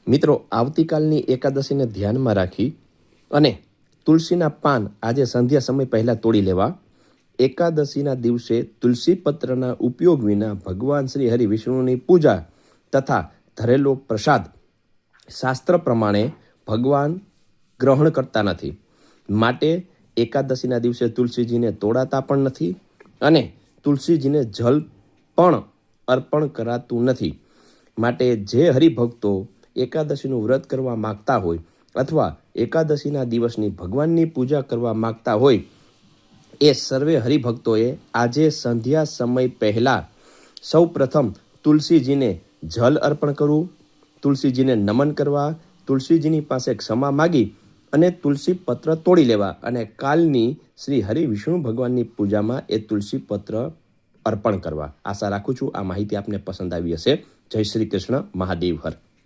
મિત્રો, આવતીકાલની એકાદશીને ધ્યાનમાં રાખી અને તુલસીના પાન આજે સંધ્યા સમય પહેલાં તોડી લેવા. એકાદશીના દિવસે તુલસી પત્રના ઉપયોગ વિના ભગવાન શ્રી હરિ વિષ્ણુની પૂજા તથા ધરેલો પ્રસાદ શાસ્ત્ર પ્રમાણે ભગવાન ગ્રહણ કરતા નથી. માટે એકાદશીના દિવસે તુલસીજીને તોડાતા પણ નથી અને તુલસીજીને જલ પણ અર્પણ કરાતું નથી. માટે જે હરિભક્તો એકાદશીનું વ્રત કરવા માગતા હોય અથવા એકાદશીના દિવસની ભગવાનની પૂજા કરવા માગતા હોય એ સર્વે હરિભક્તોએ આજે સંધ્યા સમય પહેલાં સૌ પ્રથમ તુલસીજીને જલ અર્પણ કરવું, તુલસીજીને નમન કરવા, તુલસીજીની પાસે ક્ષમા માગી અને તુલસી પત્ર તોડી લેવા અને કાલની શ્રી હરિ વિષ્ણુ ભગવાનની પૂજામાં એ તુલસી પત્ર અર્પણ કરવા. આશા રાખું છું આ માહિતી આપને પસંદ આવી હશે. જય શ્રી કૃષ્ણ. મહાદેવ હર.